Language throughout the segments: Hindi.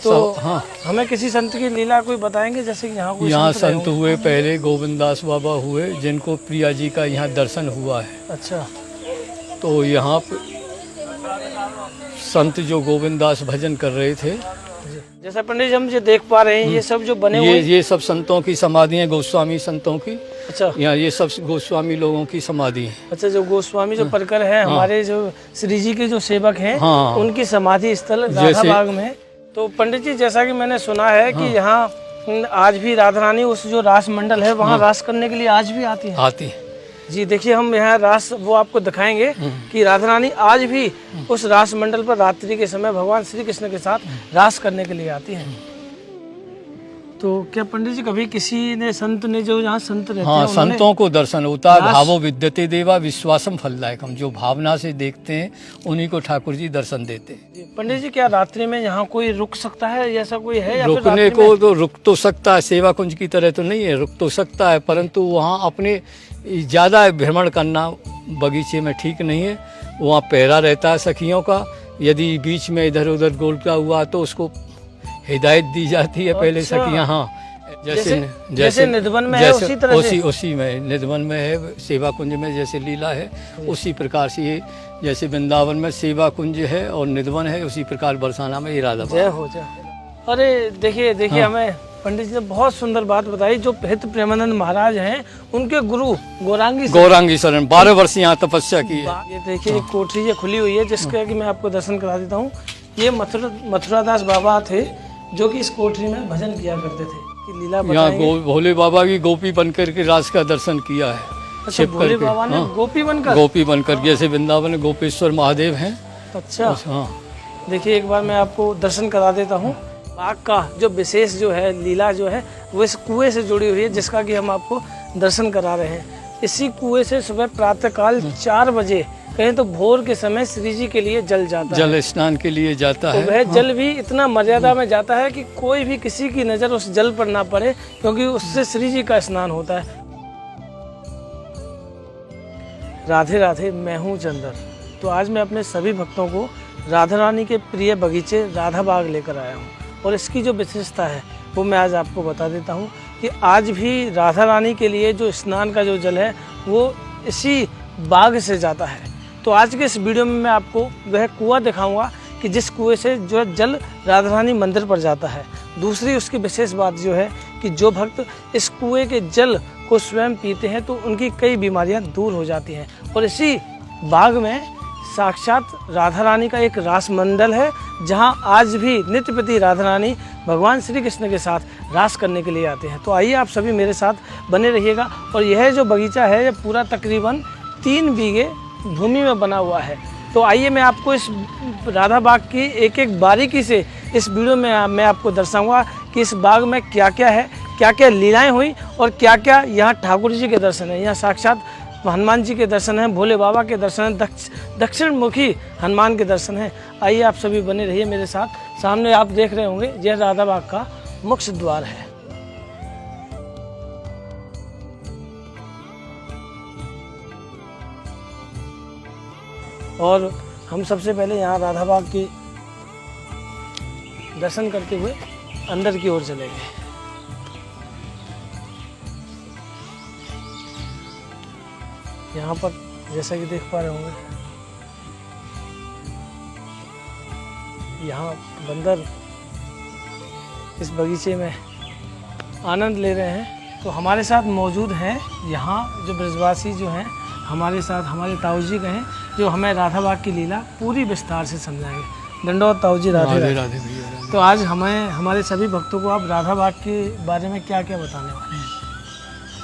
तो हाँ, हमें किसी संत की लीला कोई बताएंगे, जैसे कि यहाँ संत हुए पहले गोविंददास बाबा हुए, जिनको प्रिया जी का यहाँ दर्शन हुआ है। अच्छा। तो यहाँ संत जो गोविंददास भजन कर रहे थे, जैसा पंडित जी हम जो देख पा रहे हैं, ये सब जो बने हुए ये सब संतों की समाधि है, गोस्वामी संतों की। अच्छा। यहाँ ये सब गोस्वामी लोगों की समाधि है। अच्छा, जो गोस्वामी जो परकर है, हमारे जो श्री जी के जो सेवक हैं, हाँ, उनकी समाधि स्थल राधा बाग में। तो पंडित जी, जैसा कि मैंने सुना है कि यहाँ आज भी राधा रानी उस जो रास मंडल है वहाँ रास करने के लिए आज भी आती है। जी देखिए, हम यहाँ रास वो आपको दिखाएंगे कि राधा रानी आज भी उस रास मंडल पर रात्रि के समय भगवान श्री कृष्ण के साथ रास करने के लिए आती हैं। तो क्या पंडित जी कभी किसी ने संत ने जो यहाँ संत रहते हैं, संतों को दर्शन होता है। भावो विद्यते देवा विश्वासम फलदायकम, जो भावना से देखते हैं उन्हीं को ठाकुर जी दर्शन देते हैं। पंडित जी, क्या रात्रि में यहाँ कोई रुक सकता है, ऐसा कोई है? या रुकने को तो रुक तो सकता है, सेवा कुंज की तरह तो नहीं है, रुक तो सकता है, परंतु वहाँ अपने ज़्यादा भ्रमण करना बगीचे में ठीक नहीं है। वहाँ पहरा रहता है सखियों का, यदि बीच में इधर उधर गोलका हुआ तो उसको हिदायत दी जाती है पहले सखियाँ। हाँ, जैसे निधवन में है उसी तरह से, उसी में निधवन में है, सेवा कुंज में जैसे लीला है उसी प्रकार से ये, जैसे वृंदावन में सेवा कुंज है और निधवन है, उसी प्रकार बरसाना में राधा बाग। जय हो जय। अरे देखिए हाँ। हमें पंडित जी ने बहुत सुंदर बात बताई। जो हित प्रेमानंद महाराज हैं, उनके गुरु गौरांगी शरण 12 वर्ष यहाँ तपस्या की है। ये देखिए एक कोठरी ये खुली हुई है, जिसका कि मैं आपको दर्शन करा देता हूँ। ये मथुरादास बाबा थे, जो कि इस कोठरी में भजन किया करते थे। कि लीला यहाँ भोले बाबा की गोपी बनकर के रास का दर्शन किया है। अच्छा, भोले बाबा ने गोपी बनकर, जैसे वृंदावन में गोपेश्वर महादेव हैं। अच्छा हाँ, देखिए एक बार मैं आपको दर्शन करा देता हूँ। बाग का जो विशेष जो है लीला जो है वो इस कुएं से जुड़ी हुई है, जिसका कि हम आपको दर्शन करा रहे हैं। इसी कुएं से सुबह प्रातःकाल 4 बजे, कहें तो भोर के समय, श्री जी के लिए जल जाता है, जल स्नान के लिए जाता है। वह जल भी इतना मर्यादा में जाता है कि कोई भी किसी की नजर उस जल पर ना पड़े, क्योंकि उससे श्री जी का स्नान होता है। राधे राधे, मैं हूँ चंदर। तो आज मैं अपने सभी भक्तों को राधा रानी के प्रिय बगीचे राधा बाग लेकर आया हूँ, और इसकी जो विशेषता है वो मैं आज आपको बता देता हूँ कि आज भी राधा रानी के लिए जो स्नान का जो जल है वो इसी बाग से जाता है। तो आज के इस वीडियो में मैं आपको वह कुआं दिखाऊंगा कि जिस कुएं से जो जल राधा रानी मंदिर पर जाता है। दूसरी उसकी विशेष बात जो है कि जो भक्त इस कुएं के जल को स्वयं पीते हैं तो उनकी कई बीमारियां दूर हो जाती हैं। और इसी बाग में साक्षात राधा रानी का एक रास मंडल है, जहां आज भी नित्य प्रति राधा रानी भगवान श्री कृष्ण के साथ रास करने के लिए आते हैं। तो आइए आप सभी मेरे साथ बने रहिएगा। और यह जो बगीचा है, यह पूरा तकरीबन 3 बीघे भूमि में बना हुआ है। तो आइए मैं आपको इस राधा बाग की एक एक बारीकी से इस वीडियो में मैं आपको दर्शाऊंगा कि इस बाग में क्या क्या है, क्या क्या लीलाएं हुई, और क्या क्या यहाँ ठाकुर जी के दर्शन है। यहाँ साक्षात हनुमान जी के दर्शन हैं, भोले बाबा के दर्शन हैं, दक्षिण मुखी हनुमान के दर्शन हैं। आइए आप सभी बने रहिए मेरे साथ। सामने आप देख रहे होंगे, यह राधा बाग का मुख्य द्वार है। और हम सबसे पहले यहाँ राधा बाग की दर्शन करते हुए अंदर की ओर चलेंगे। यहाँ पर जैसा कि देख पा रहे होंगे, यहाँ बंदर इस बगीचे में आनंद ले रहे हैं। तो हमारे साथ मौजूद हैं यहाँ जो ब्रजवासी जो हैं हमारे साथ, हमारे ताऊ जी के हैं, जो हमें राधा बाग की लीला पूरी विस्तार से समझाएंगे। दंडोत ताऊ जी, राधे राधे। तो आज हमें हमारे सभी भक्तों को आप राधा बाग के बारे में क्या क्या बताने वाले हैं?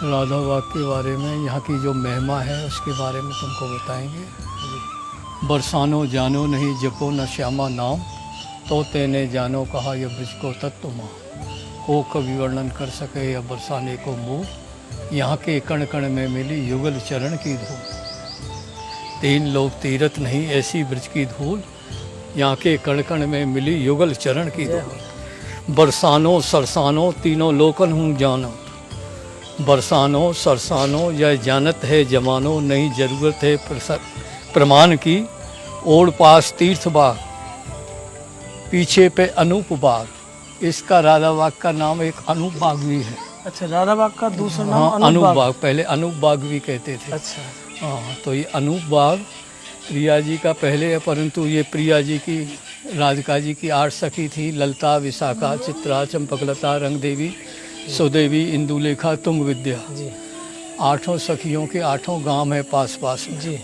राधा बाग के बारे में, यहाँ की जो महिमा है उसके बारे में तुमको बताएंगे। बरसानो जानो नहीं जपो न श्यामा नाम, तो तेने जानो कहा यह ब्रज को तत्व माँ। हो कभी वर्णन कर सके या बरसाने को मुँह, यहाँ के कण कण में मिली युगल चरण की धूल। 3 लोग तीरथ नहीं ऐसी ब्रज की धूल, यहाँ के कण कण में मिली युगल चरण की धूल। बरसानो सरसानो तीनों लोकन हूँ जानो, बरसानो सरसानो यह जानत है जमानो, नहीं जरूरत है प्रमाण की। ओढ़ पास तीर्थ बाग, पीछे पे अनूप बाग, इसका राधा बाग का नाम एक अनूप बाग भी है। अच्छा, राधा बाग का दूसरा नाम हाँ, अनूप अनूप बाग। बाग, पहले अनूप बाग भी कहते थे। अच्छा, हाँ, तो ये अनूप बाग प्रिया जी का पहले है, परंतु ये प्रिया जी की, राधिका जी की 8 सखी थी, ललता, विशाखा, चित्रा, चंपकलता, रंग देवी, सुदेवी, इंदुलेखा, तुंग विद्या। जी 8 सखियों के 8 गांव है पास पास में। जी।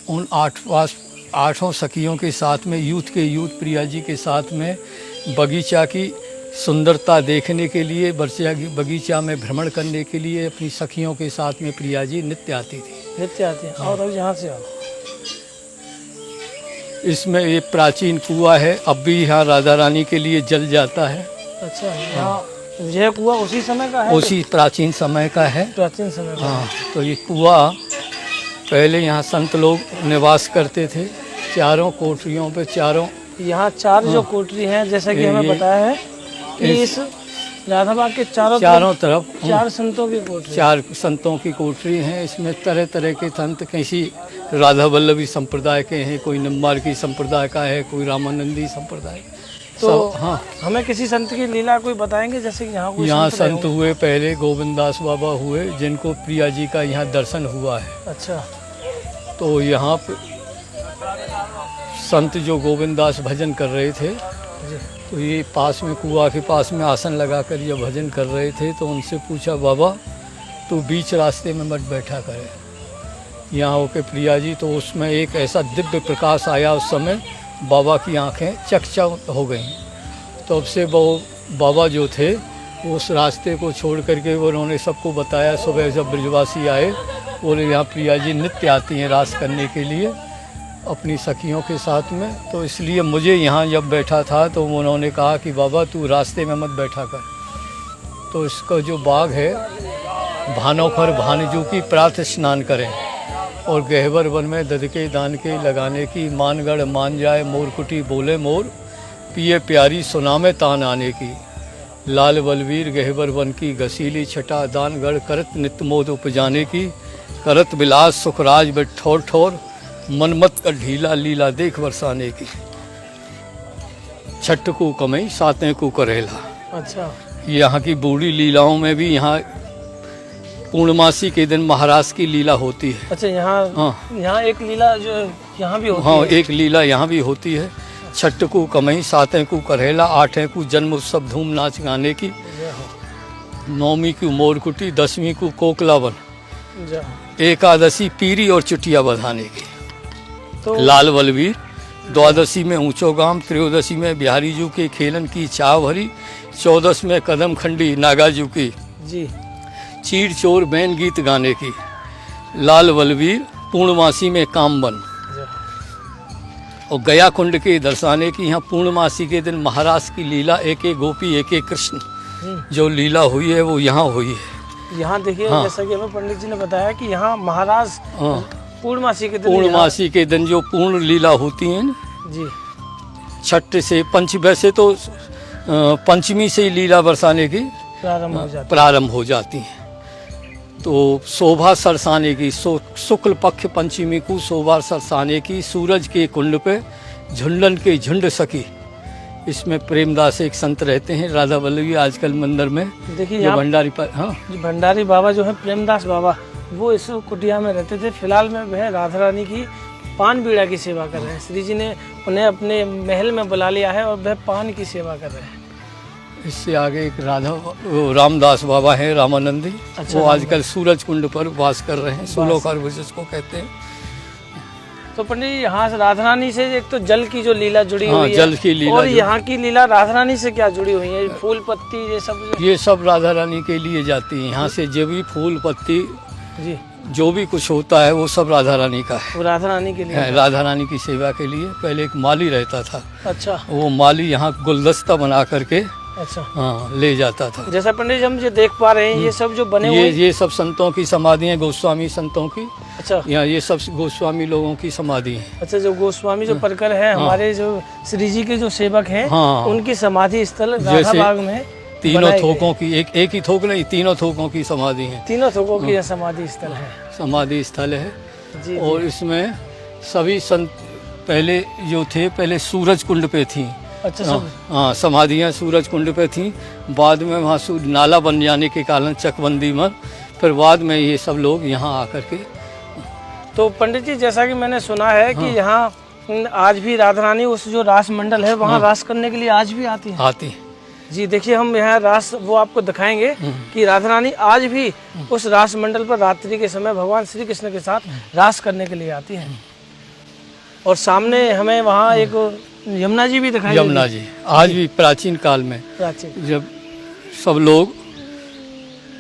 उन 8 सखियों के साथ में यूथ प्रिया जी के साथ में बगीचा की सुंदरता देखने के लिए, बगीचा में भ्रमण करने के लिए अपनी सखियों के साथ में प्रिया जी नित्य आती थी। नित्य आते हैं। और अब यहाँ से आओ। इसमें ये प्राचीन कुआं है, अब भी यहाँ राधा रानी के लिए जल जाता है। अच्छा, यहाँ यह कुआं उसी समय का है? उसी प्राचीन समय का है। प्राचीन समय का। हाँ, तो ये कुआं पहले यहाँ संत लोग निवास करते थे, चारों कोठरियों पे, चारों यहाँ 4 जो कोठरी हैं, जैसा कि हमें बताया है कि इस राधा बाग के चारों तरफ 4 संतों की कोठरी, 4 संतों की कोठरी हैं। इसमें तरह तरह के संत, किसी राधा वल्लभी संप्रदाय के हैं, कोई निम्बार की संप्रदाय का है, कोई रामानंदी संप्रदाय। तो हाँ, हमें किसी संत की लीला कोई बताएंगे? जैसे कि यहाँ कोई यहाँ संत रहे संत हों? हुए पहले गोविंदास बाबा हुए, जिनको प्रिया जी का यहाँ दर्शन हुआ है। अच्छा, तो यहाँ पे संत जो गोविंदास भजन कर रहे थे, जी तो ये पास में कुआं के पास में आसन लगा कर ये भजन कर रहे थे। तो उनसे पूछा, बाबा तू बीच रास्ते में मत बैठा करे, यहाँ होके प्रिया जी। तो उसमें एक ऐसा दिव्य प्रकाश आया, उस समय बाबा की आंखें चकचक हो गईं। तो अब से वो बाबा जो थे, वो उस रास्ते को छोड़ करके उन्होंने सबको बताया। सुबह जब ब्रजवासी आए, बोले यहाँ प्रिया जी नित्य आती हैं रास करने के लिए अपनी सखियों के साथ में। तो इसलिए मुझे यहाँ जब बैठा था तो उन्होंने कहा कि बाबा तू रास्ते में मत बैठा कर। तो इसका जो बाग है, भानोखर भानजू की प्रातः स्नान करें, और गहवर वन में ददके दान के लगाने की, मानगढ़ मान जाए मोरकुटी बोले मोर, पिए प्यारी सुनामे तान आने की, लाल बलवीर गहवर वन की घसीली छटा, दानगढ़ करत नित्य मोद उपजाने की, करत विलास सुखराज बे ठोर ठोर, मनमत का ढीला लीला देख बरसाने की, छठ को कमई सातें को करेला। अच्छा, यहाँ की बूढ़ी लीलाओं में भी यहाँ पूर्णमासी के दिन महाराज की लीला होती है। अच्छा, यहाँ हाँ, यहाँ एक लीला जो यहाँ भी होती हाँ, है। एक लीला यहाँ भी होती है। छठ को कमई, सातें को करेला, 8वें को जन्म उत्सव धूम नाच गाने की, 9वीं को मोरकुटी, 10वीं को कोकलावन, जा। एकादशी पीरी और चुटिया बधाने की, तो लाल बलवीर, द्वादशी में ऊंचो गाम, त्रयोदशी में बिहारी जू के खेलन की चाव भरी, 14 में कदम खंडी नागाजू की, जी चीड़ चोर बैन गीत गाने की, लाल बलवीर पूर्णमासी में कामबन, जा। और गया कुंड के दर्शाने की। यहाँ पूर्णमासी के दिन महाराज की लीला, एक एक गोपी एक एक कृष्ण जो लीला हुई है वो यहाँ हुई है। यहाँ देखिए, हाँ। जैसा कि हमें पंडित जी ने बताया कि यहाँ महाराज हाँ, पूर्णमासी के दिन पूर्णमासी के दिन जो पूर्ण लीला होती है ना, जी छठ से वैसे तो पंचमी से ही लीला बरसाने की प्रारंभ हो जाती है। तो शोभा सरसाने की, शुक्ल पक्ष पंचमी को शोभा सरसाने की, सूरज के कुंड पे झुंडन के झुंड सखी। इसमें प्रेमदास एक संत रहते हैं, राधा वल्लभी आजकल मंदिर में। देखिए जो भंडारी पर, हाँ, भंडारी बाबा जो है प्रेमदास बाबा, वो इस कुटिया में रहते थे। फिलहाल में वह राधा रानी की पान बीड़ा की सेवा कर रहे हैं। श्री जी ने उन्हें अपने महल में बुला लिया है और वह पान की सेवा कर रहे हैं। इससे आगे एक रामदास बाबा हैं, रामानंदी। अच्छा, वो आजकल सूरज कुंड पर वास कर रहे हैं, सूलोकार जिसको कहते हैं। तो पंडित जी, यहाँ से राधा रानी से एक तो जल की जो लीला जुड़ी हाँ, हुई है, जल की लीला, और यहाँ की लीला राधा रानी से क्या जुड़ी हुई है? फूल पत्ती ये सब राधा रानी के लिए जाती है। यहाँ से जो भी फूल पत्ती जी, जो भी कुछ होता है वो सब राधा रानी का है। वो राधा रानी के लिए, राधा रानी की सेवा के लिए। पहले एक माली रहता था, अच्छा, वो माली यहाँ गुलदस्ता बना करके, अच्छा, हाँ, ले जाता था। जैसा पंडित जी हम जो देख पा रहे हैं, ये सब जो बने हुए, ये सब संतों की समाधि है, गोस्वामी संतों की। अच्छा, यहाँ ये सब गोस्वामी लोगों की समाधि है। अच्छा, जो गोस्वामी जो परकर है, हमारे जो श्री जी के जो सेवक हैं, हाँ, उनकी समाधि स्थल राधा बाग में तीनों थोकों की, एक ही थोक नहीं, तीनों थोकों की समाधि है। तीनों थोकों की समाधि स्थल है, समाधि स्थल है जी। और इसमें सभी संत पहले जो थे, पहले सूरज कुंड पे थी। अच्छा सब हाँ, समाधियाँ सूरज कुंड पे थी। बाद में वहाँ नाला बन जाने के कारण चकबंदी में फिर बाद में ये सब लोग यहाँ आकर के। तो पंडित जी, जैसा कि मैंने सुना है कि यहाँ आज भी राधा रानी उस जो रास मंडल है वहाँ रास करने के लिए आज भी आती है। आती जी देखिए, हम यहाँ रास वो आपको दिखाएंगे कि राधा रानी आज भी उस रास मंडल पर रात्रि के समय भगवान श्री कृष्ण के साथ रास करने के लिए आती हैं। और सामने हमें वहाँ एक यमुना जी भी दिखाई यमुना जी आज भी प्राचीन काल में प्राचीन जब सब लोग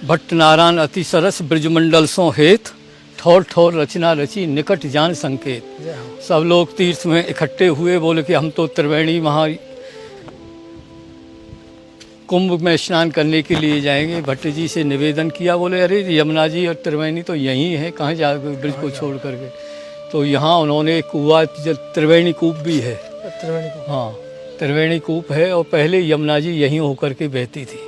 भट्ट नारायण अति सरस ब्रजमंडल सो हेत ठोर ठोर रचना रची निकट जान संकेत। सब लोग तीर्थ में इकट्ठे हुए, बोले कि हम तो त्रिवेणी वहाँ कुंभ में स्नान करने के लिए जाएंगे। भट्ट जी से निवेदन किया, बोले अरे यमुना जी और त्रिवेणी तो यहीं है, कहाँ जाओगे ब्रज को छोड़ करके। तो यहाँ उन्होंने कुआ, त्रिवेणी कूप भी है, त्रिवेणी को। हाँ त्रिवेणी कूप है। और पहले यमुना जी यहीं होकर के बहती थी।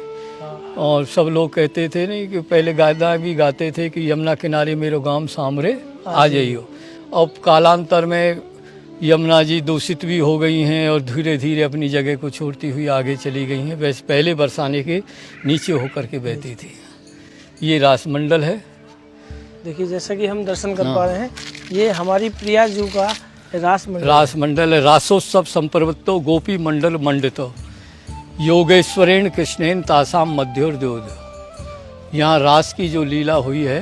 और सब लोग कहते थे नहीं कि पहले गाना भी गाते थे कि यमुना किनारे मेरो गांव सामरे आ जाइयो। अब कालांतर में यमुना जी दूषित भी हो गई हैं और धीरे धीरे अपनी जगह को छोड़ती हुई आगे चली गई हैं। वैसे पहले बरसाने के नीचे होकर के बहती थी। ये रास मंडल है। देखिए, जैसा कि हम दर्शन कर पा रहे हैं, ये हमारी प्रिया जी का रास मंडल है। रासोत्सव संप्रवृत्तो गोपी मंडल मंडितो योगेश्वरेण कृष्णेन तासाम मध्योर्द्योद। यहाँ रास की जो लीला हुई है,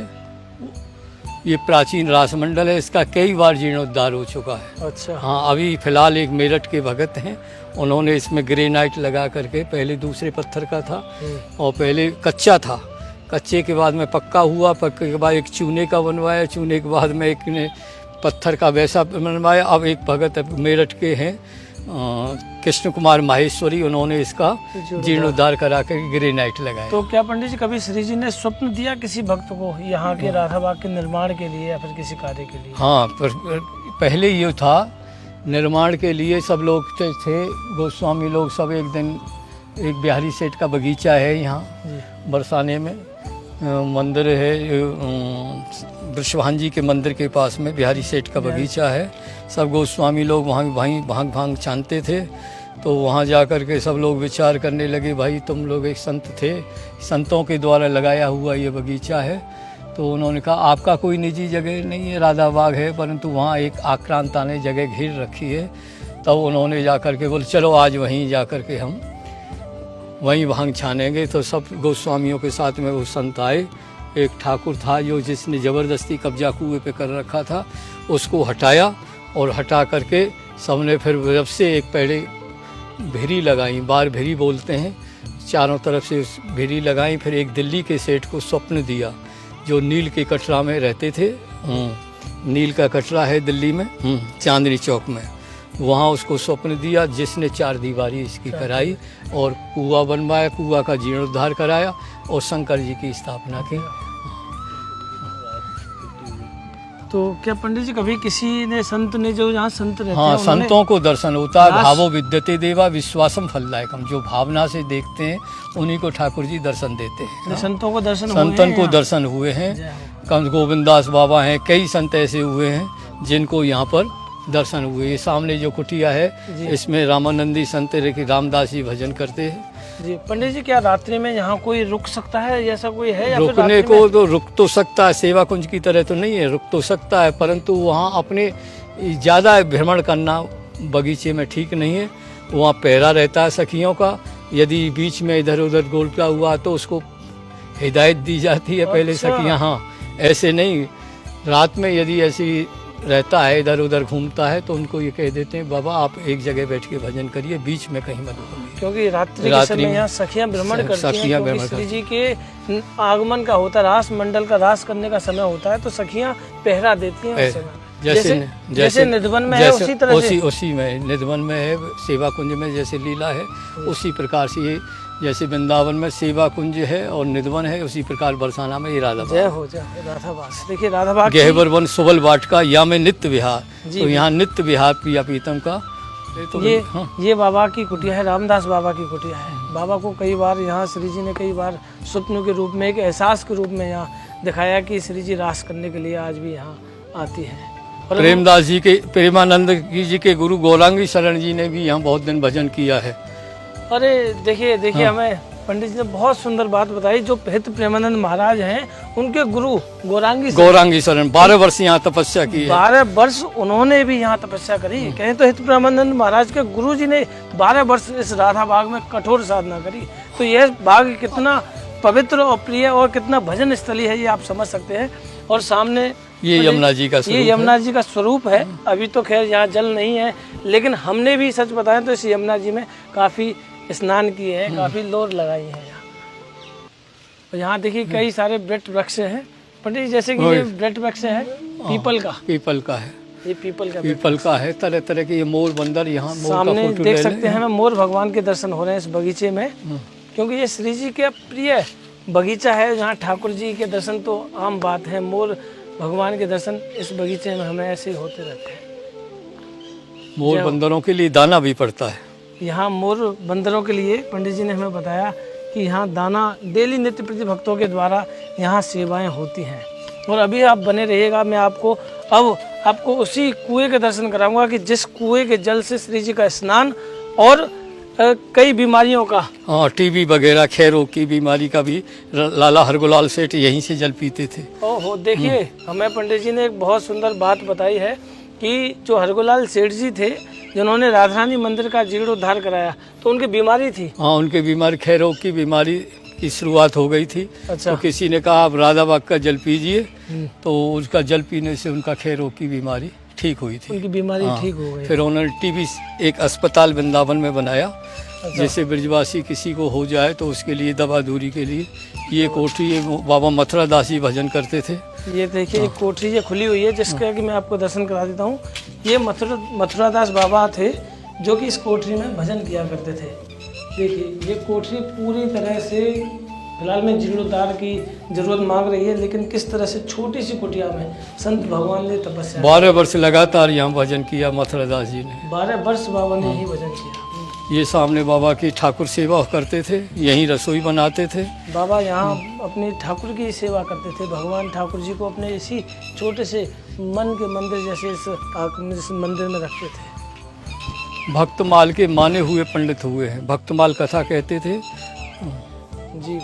ये प्राचीन रास मंडल है। इसका कई बार जीर्णोद्धार हो चुका है। अच्छा। हाँ, अभी फिलहाल एक मेरठ के भगत हैं, उन्होंने इसमें ग्रेनाइट लगा करके, पहले दूसरे पत्थर का था और पहले कच्चा था, कच्चे के बाद में पक्का हुआ, पक्के के बाद एक चूने का बनवाया, चूने के बाद में एक ने पत्थर का वैसा बनवाया। अब एक भगत मेरठ के हैं कृष्ण कुमार माहेश्वरी, उन्होंने इसका जीर्णोद्धार करा कर ग्रेनाइट लगाया। तो क्या पंडित जी, कभी श्री जी ने स्वप्न दिया किसी भक्त को यहाँ के राधा बाग के निर्माण के लिए या फिर किसी कार्य के लिए? हाँ, पर पहले ये था निर्माण के लिए सब लोग थे, गोस्वामी लोग सब। एक दिन एक बिहारी सेठ का बगीचा है यहाँ बरसाने में, मंदिर है वृषभान जी के मंदिर के पास में बिहारी सेठ का बगीचा है। सब गोस्वामी लोग वहाँ भांग भांग छानते थे। तो वहाँ जा कर के सब लोग विचार करने लगे, भाई तुम लोग एक संत थे, संतों के द्वारा लगाया हुआ ये बगीचा है। तो उन्होंने कहा आपका कोई निजी जगह नहीं है, राधा बाग है, परंतु वहाँ एक आक्रांता ने जगह घेर रखी है। तब उन्होंने जा कर के बोले चलो आज वहीं जा कर के हम वहीं भांग छानेंगे। तो सब गोस्वामियों के साथ में वो संत आए। एक ठाकुर था जो जिसने ज़बरदस्ती कब्जा कुएं पे कर रखा था, उसको हटाया और हटा करके सबने फिर जब से एक पेड़े भेरी लगाई, बार भेरी बोलते हैं, चारों तरफ से भेरी लगाई। फिर एक दिल्ली के सेठ को स्वप्न दिया जो नील के कटरा में रहते थे। नील का कटरा है दिल्ली में, चांदनी चौक में, वहाँ उसको स्वप्न दिया, जिसने 4 दीवारी इसकी कराई और कुआं बनवाया, कुआं का जीर्णोद्धार कराया और शंकर जी की स्थापना की। तो क्या पंडित जी, कभी किसी ने संत ने जो यहाँ संत रहते हाँ, हैं, संतों को दर्शन होता है। भावो विद्यते देवा विश्वासम फलदायकम। जो भावना से देखते हैं उन्हीं को ठाकुर जी दर्शन देते हैं। संतों को दर्शन संतन को दर्शन हुए हैं। कम गोविंदास बाबा हैं, कई संत ऐसे हुए हैं जिनको यहाँ पर दर्शन हुए। ये सामने जो कुटिया है, इसमें रामानंदी संत रामदास जी भजन करते हैं। जी पंडित जी, क्या रात्रि में यहाँ कोई रुक सकता है, ऐसा कोई है? या रुकने को तो रुक तो सकता है, सेवा कुंज की तरह तो नहीं है, रुक तो सकता है, परंतु वहाँ अपने ज़्यादा भ्रमण करना बगीचे में ठीक नहीं है। वहाँ पहरा रहता है सखियों का, यदि बीच में इधर उधर गोलका हुआ तो उसको हिदायत दी जाती है पहले सखियाँ। हाँ, ऐसे नहीं, रात में यदि ऐसी रहता है इधर उधर घूमता है तो उनको ये कह देते हैं बाबा आप एक जगह बैठ के भजन करिए, बीच में कहीं मत घूमिए। क्योंकि रात्रि के समय यहाँ सखियाँ भ्रमण करती हैं, क्योंकि श्री जी के आगमन का होता है, रास मंडल का रास करने का समय होता है, तो सखियाँ पहरा देती हैं उस समय। जैसे निधवन में है उसी तरह से, उसी में निधवन में है, सेवा कुंज में जैसे लीला है उसी प्रकार से ये, जैसे वृंदावन में सेवा कुंज है और निधवन है, उसी प्रकार बरसाना में ये राधा बाग। जय हो जय राधा बाग। देखिए राधा बाग गहबर वन सुबल वाटिका या में नित्य विहार, तो यहाँ नित्य विहार प्रिया प्रीतम का। तो ये बाबा की कुटिया है, रामदास बाबा की कुटिया है। बाबा को कई बार यहाँ श्री जी ने कई बार स्वप्न के रूप में, एक एहसास के रूप में यहाँ दिखाया कि श्री जी रास करने के लिए आज भी यहाँ आती है। प्रेमदास जी के, प्रेमानंद जी के गुरु गौरांगी शरण जी ने भी यहाँ बहुत दिन भजन किया है। अरे देखिए हमें पंडित जी ने बहुत सुंदर बात बताई। जो हित प्रेमानंद महाराज हैं उनके गुरु गौरांगी शरण 12 वर्ष यहाँ तपस्या की है। 12 वर्ष उन्होंने भी यहाँ तपस्या करी। कहें तो हित प्रेमानंद महाराज के गुरु जी ने 12 वर्ष इस राधा बाग में कठोर साधना करी। तो यह बाग कितना पवित्र और प्रिय और कितना भजन स्थली है, ये आप समझ सकते हैं। और सामने ये यमुना जी का ये यमुना जी का स्वरूप है। अभी तो खैर यहाँ जल नहीं है, लेकिन हमने भी सच बताया तो इस यमुना जी में काफ़ी स्नान किए हैं, काफ़ी लोर लगाई है यहाँ। और यहाँ देखिए कई सारे वृक्ष वृक्ष हैं पंडित जी, जैसे कि ये वृक्ष वृक्ष है पीपल का है, ये पीपल का है। तरह तरह के ये मोर बंदर यहाँ सामने देख सकते हैं। मोर भगवान के दर्शन हो रहे हैं इस बगीचे में, क्योंकि ये श्री जी के प्रिय बगीचा है। यहाँ ठाकुर जी के दर्शन तो आम बात है, मोर भगवान के दर्शन इस बगीचे में हमें ऐसे ही होते रहते हैं। मोर बंदरों के लिए दाना भी पड़ता है। यहाँ मोर बंदरों के लिए पंडित जी ने हमें बताया कि यहाँ दाना डेली नित्य प्रति भक्तों के द्वारा यहाँ सेवाएं होती हैं। और अभी आप बने रहिएगा, मैं आपको उसी कुएं के दर्शन कराऊंगा कि जिस कुएं के जल से श्री जी का स्नान और कई बीमारियों का, हाँ, टीबी वगैरह खैरों की बीमारी का भी लाला हरगोलाल सेठ यहीं से जल पीते थे। ओहो, देखिए हमें पंडित जी ने एक बहुत सुंदर बात बताई है कि जो हरगोलाल सेठ जी थे जिन्होंने राधा रानी मंदिर का जीर्णोद्धार कराया, तो उनकी बीमारी थी। हाँ, उनकी बीमारी खैरों की बीमारी की शुरुआत हो गई थी। अच्छा। तो किसी ने कहा आप राधा बाग का जल पीजिए, तो उसका जल पीने से उनका खैरों की बीमारी ठीक हुई थी। उनकी बीमारी ठीक हो गई। फिर उन्होंने टीबी एक अस्पताल वृंदावन में बनाया। अच्छा। जैसे ब्रजवासी किसी को हो जाए तो उसके लिए दवा दूरी के लिए ये कोठरी, ये बाबा मथुरा दास जी भजन करते थे। ये देखिए एक कोठरी ये खुली हुई है, जिसका कि मैं आपको दर्शन करा देता हूँ। ये मथुरा दास बाबा थे जो कि इस कोठरी में भजन किया करते थे। देखिए ये कोठरी पूरी तरह से फिलहाल में जीर्णोद्धार की जरूरत मांग रही है, लेकिन किस तरह से छोटी सी कुटिया में संत भगवान ने तपस्या 12 वर्ष लगातार यहाँ भजन किया मथुरा दास जी ने। 12 वर्ष बाबा ने ही भजन किया। ये सामने बाबा की ठाकुर सेवा करते थे, यहीं रसोई बनाते थे। बाबा यहाँ अपने ठाकुर की सेवा करते थे। भगवान ठाकुर जी को अपने इसी छोटे से मन के मंदिर जैसे इस मंदिर में रखते थे। भक्तमाल के माने हुए पंडित हुए हैं, भक्तमाल कथा कहते थे जी।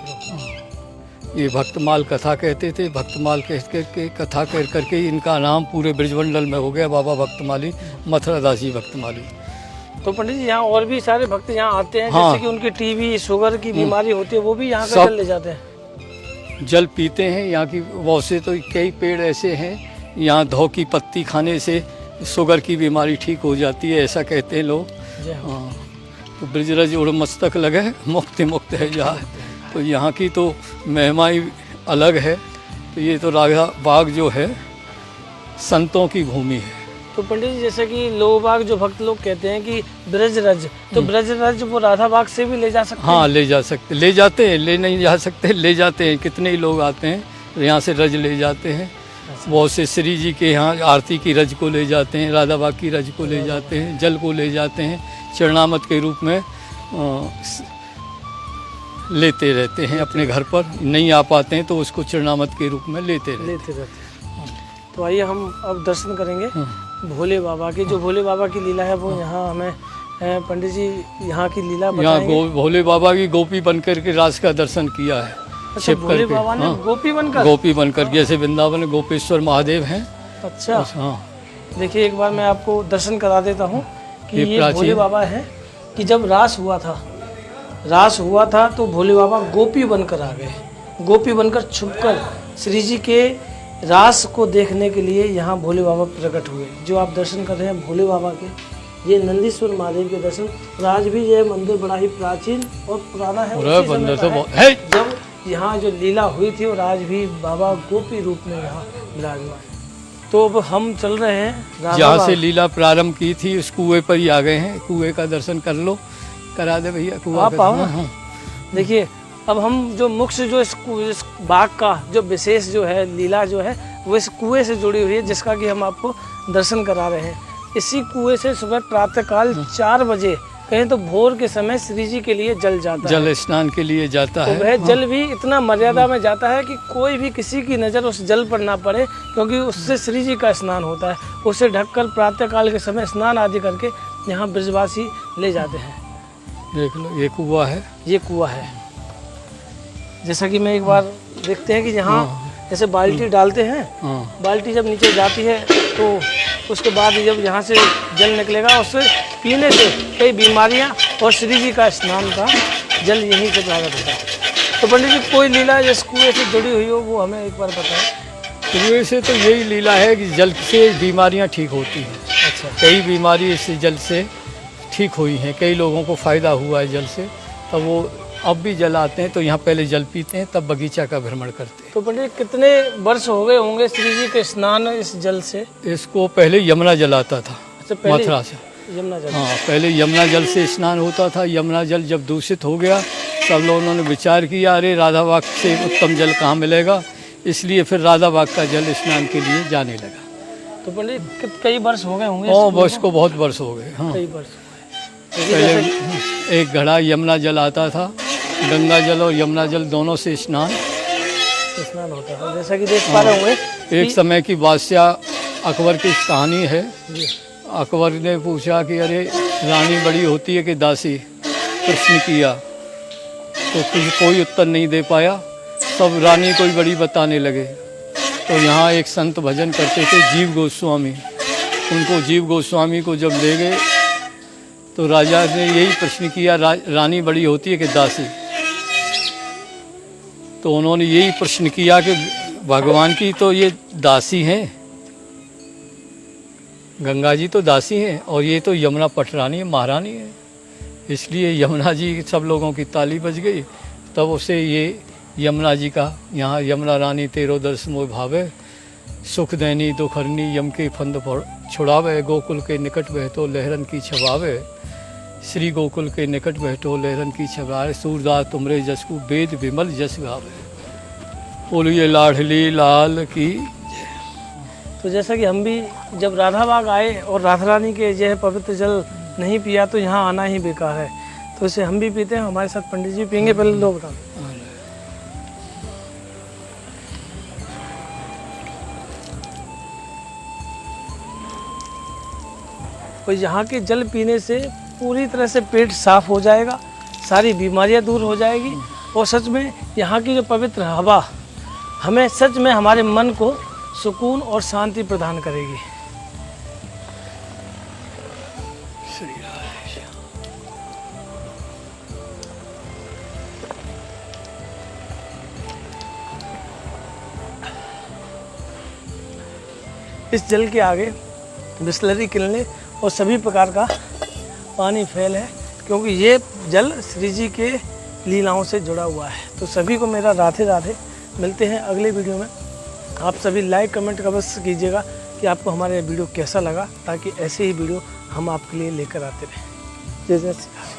ये भक्तमाल कथा कहते थे। भक्तमाल कह के कथा कह करके इनका नाम पूरे ब्रजमंडल में हो गया, बाबा भक्तमाली, मथुरा दास जी भक्तमाली। तो पंडित जी यहाँ और भी सारे भक्त यहाँ आते हैं। हाँ। जैसे कि उनकी टीबी शुगर की बीमारी होती है, वो भी यहाँ का जल ले जाते हैं, जल पीते हैं। यहाँ की वैसे तो कई पेड़ ऐसे हैं, यहाँ धौ की पत्ती खाने से शुगर की बीमारी ठीक हो जाती है, ऐसा कहते हैं लोग। हाँ, तो ब्रजरज उड़ मस्तक लगे मुक्त है जहाँ, तो यहाँ की तो महिमा ही अलग है। तो ये तो राधा बाग जो है संतों की भूमि है। तो पंडित जी जैसे कि लोग बाग जो भक्त लोग कहते हैं कि ब्रजरज, तो ब्रजरज वो राधा बाग से भी ले जा सकते हैं? हाँ, ले जा सकते, ले जाते हैं, ले नहीं जा सकते, ले जाते हैं। कितने ही लोग आते हैं यहाँ से रज ले जाते हैं। बहुत से श्री जी के यहाँ आरती की रज को ले जाते हैं, राधा बाग की रज को ले जाते हैं, जल को ले जाते हैं, चरणामत के रूप में लेते रहते हैं। अपने घर पर नहीं आ पाते हैं तो उसको चरणामत के रूप में लेते रहते हैं। तो आइए हम अब दर्शन करेंगे भोले बाबा की। जो भोले बाबा की लीला है वो यहाँ हमें पंडित जी यहाँ की लीला बताएंगे। यहाँ भोले बाबा की गोपी बनकर के रास का दर्शन किया है। अच्छा, भोले बाबा ने गोपी बनकर जैसे वृंदावन में गोपेश्वर महादेव हैं। अच्छा, हाँ। देखिए एक बार मैं आपको दर्शन करा देता हूँ कि ये भोले बाबा है कि जब रास हुआ था तो भोले बाबा गोपी बनकर आ गए। गोपी बनकर छुपकर श्री जी के रास को देखने के लिए यहाँ भोले बाबा प्रकट हुए। जो आप दर्शन कर रहे हैं भोले बाबा के, ये नंदीश्वर महादेव के दर्शन। और आज भी यह मंदिर बड़ा ही प्राचीन और पुराना है। जब यहाँ जो लीला हुई थी और आज भी बाबा गोपी रूप में यहाँ विराजमान। तो अब हम चल रहे हैं जहाँ से लीला प्रारंभ की थी उस कुएं पर ही आ गए हैं। कुएं का दर्शन कर लो, करा दे भैया कुआं। आप आओ ना। देखिए अब हम जो मुख्य जो इस बाग का जो विशेष जो है लीला जो है वो इस कुएं से जुड़ी हुई है, जिसका कि हम आपको दर्शन करा रहे हैं। इसी कुएं से सुबह प्रातःकाल 4 बजे कहें तो भोर के समय श्री जी के लिए जल जाता है। जल स्नान के लिए जाता तो है। वह जल भी इतना मर्यादा में जाता है कि कोई भी किसी की नज़र उस जल पर ना पड़े, क्योंकि उससे श्री जी का स्नान होता है। उसे ढककर प्रातःकाल के समय स्नान आदि करके यहाँ ब्रजवासी ले जाते हैं। देख लो ये कुआं है। ये कुआं है, जैसा कि मैं एक बार देखते हैं कि यहाँ जैसे बाल्टी डालते हैं, हाँ बाल्टी जब नीचे जाती है तो उसके बाद जब यहाँ से जल निकलेगा, उससे पीने से कई बीमारियाँ और श्री जी का स्नान का जल यहीं से प्राप्त होता है। तो पंडित जी कोई लीला जिस कुएँ से जुड़ी हुई हो वो हमें एक बार बताएं। कुएं से तो यही लीला है कि जल से बीमारियां ठीक होती हैं। अच्छा, कई बीमारी इस जल से ठीक हुई हैं, कई लोगों को फ़ायदा हुआ है जल से। तब वो अब भी जल आते हैं तो यहाँ पहले जल पीते हैं, तब बगीचा का भ्रमण करते हैं। तो पंडित कितने वर्ष हो गए होंगे श्री जी के स्नान इस जल से? इसको पहले यमुना जल आता था, अच्छा, पहले मथुरा से। यमुना जल। हाँ, पहले यमुना जल से स्नान होता था। यमुना जल जब दूषित हो गया, सब लोगों ने विचार किया अरे राधा बाग से उत्तम जल कहाँ मिलेगा, इसलिए फिर राधा बाग का जल स्नान के लिए जाने लगा। तो पंडित कई वर्ष हो गए होंगे? और वर्ष को बहुत वर्ष हो गए। हाँ, कई वर्ष। पहले एक घड़ा यमुना जल आता था, गंगा जल और यमुना जल दोनों से स्नान होता था, जैसा कि देख पा रहे होंगे। एक समय की बादशाह अकबर की कहानी है। जी। अकबर ने पूछा कि अरे रानी बड़ी होती है कि दासी, प्रश्न किया तो कोई उत्तर नहीं दे पाया, सब रानी कोई बड़ी बताने लगे। तो यहाँ एक संत भजन करते थे जीव गोस्वामी, उनको जीव गोस्वामी को जब ले गए तो राजा ने यही प्रश्न किया रानी बड़ी होती है कि दासी। तो उन्होंने यही प्रश्न किया कि भगवान की तो ये दासी हैं, गंगा जी तो दासी हैं और ये तो यमुना पटरानी है, महारानी है। इसलिए यमुना जी सब लोगों की ताली बज गई। तब उसे ये यमुना जी का यहाँ यमुना रानी तेरो दर्श मोह भावे, सुख दैनी दुख हरनी यम के फंद छुड़ावे, गोकुल के निकट बहतो लहरन की छबावे, श्री गोकुल के निकट बैठो लहरन की छबावे, सूरदास तुमरे जसकु वेद विमल जस गावे, बोलिए लाडली लाल की। तो जैसा कि हम भी जब राधा बाग आए और राधा रानी के यह पवित्र जल नहीं पिया तो यहाँ आना ही बेकार है, तो इसे हम भी पीते हैं। हमारे साथ पंडित जी पियेंगे, पहले लो बताओ। और यहाँ के जल पीने से पूरी तरह से पेट साफ हो जाएगा, सारी बीमारियाँ दूर हो जाएगी और सच में यहाँ की जो पवित्र हवा हमें सच में हमारे मन को सुकून और शांति प्रदान करेगी। इस जल के आगे बिस्लरी किनले और सभी प्रकार का पानी फेल है, क्योंकि ये जल श्री जी के लीलाओं से जुड़ा हुआ है। तो सभी को मेरा राधे राधे। मिलते हैं अगले वीडियो में। आप सभी लाइक कमेंट अवश्य कीजिएगा कि आपको हमारा वीडियो कैसा लगा, ताकि ऐसे ही वीडियो हम आपके लिए लेकर आते रहें। जय जय श्री राम।